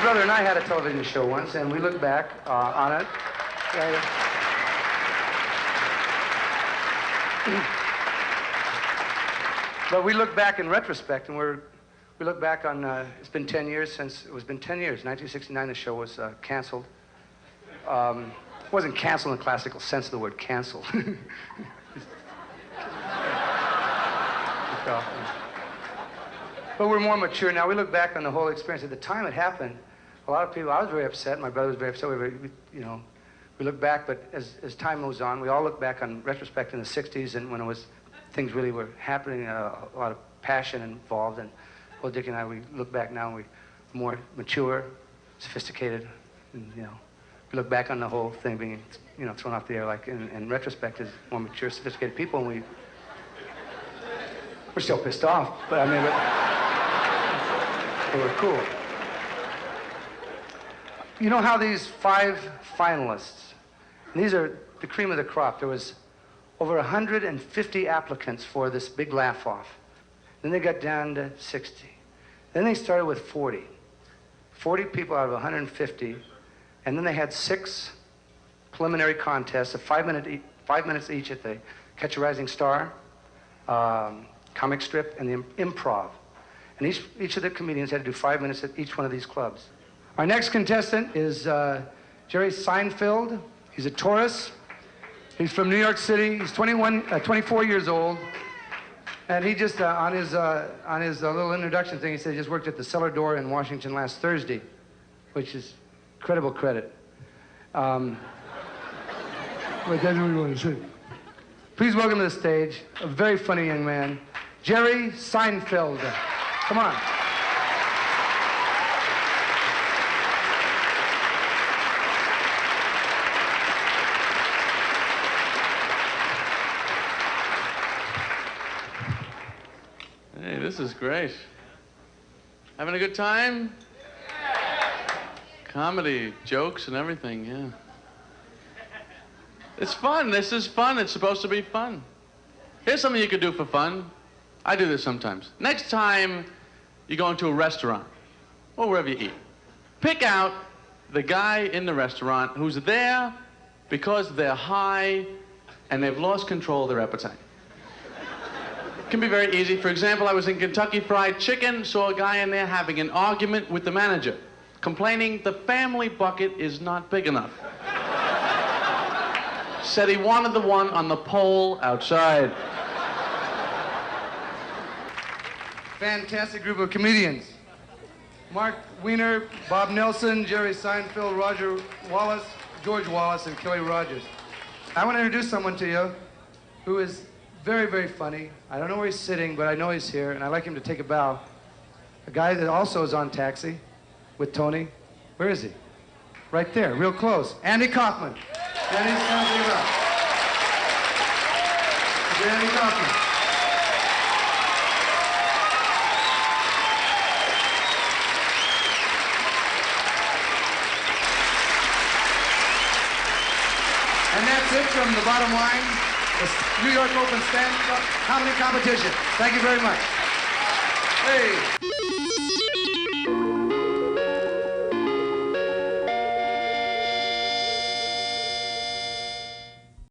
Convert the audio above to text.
brother and I had a television show once, and we look back on it. But we look back in retrospect, and we look back on, it's been 10 years since, it's been 10 years. 1969, the show was canceled. It wasn't canceled in the classical sense of the word cancel. But we're more mature now. We look back on the whole experience. At the time it happened, a lot of people, I was very upset, my brother was very upset. We look back, but as time moves on, we all look back on retrospect in the 60s and when things really were happening, a lot of passion involved. And well, Dick and I, we look back now and we're more mature, sophisticated, and, we look back on the whole thing being, thrown off the air, like in retrospect as more mature, sophisticated people, and we're still pissed off, but I mean, but we're cool. You know how these 5 finalists, and these are the cream of the crop. There was over 150 applicants for this Big Laff Off. Then they got down to 60. Then they started with 40. 40 people out of 150. And then they had 6 preliminary contests of 5 minutes each at the Catch a Rising Star, comic strip, and the improv. And each of the comedians had to do 5 minutes at each one of these clubs. Our next contestant is Jerry Seinfeld. He's a Taurus. He's from New York City. He's 24 years old. And he just, on his little introduction thing, he said he just worked at the Cellar Door in Washington last Thursday, which is incredible credit. But that's what we want to say. Please welcome to the stage a very funny young man, Jerry Seinfeld. Come on. Hey, this is great. Having a good time? Comedy, jokes, and everything, yeah. It's fun. This is fun. It's supposed to be fun. Here's something you could do for fun. I do this sometimes. Next time you go into a restaurant, or wherever you eat, pick out the guy in the restaurant who's there because they're high and they've lost control of their appetite. It can be very easy. For example, I was in Kentucky Fried Chicken, saw a guy in there having an argument with the manager, complaining the family bucket is not big enough. Said he wanted the one on the pole outside. Fantastic group of comedians. Mark Wiener, Bob Nelson, Jerry Seinfeld, Roger Wallace, George Wallace, and Kelly Rogers. I want to introduce someone to you who is very, very funny. I don't know where he's sitting, but I know he's here, and I'd like him to take a bow. A guy that also is on Taxi with Tony. Where is he? Right there, real close. Andy Kaufman. Andy's going to take a bow. Andy Kaufman. And that's it from the bottom line, the New York Open Stand-Up Comedy Competition. Thank you very much. Hey.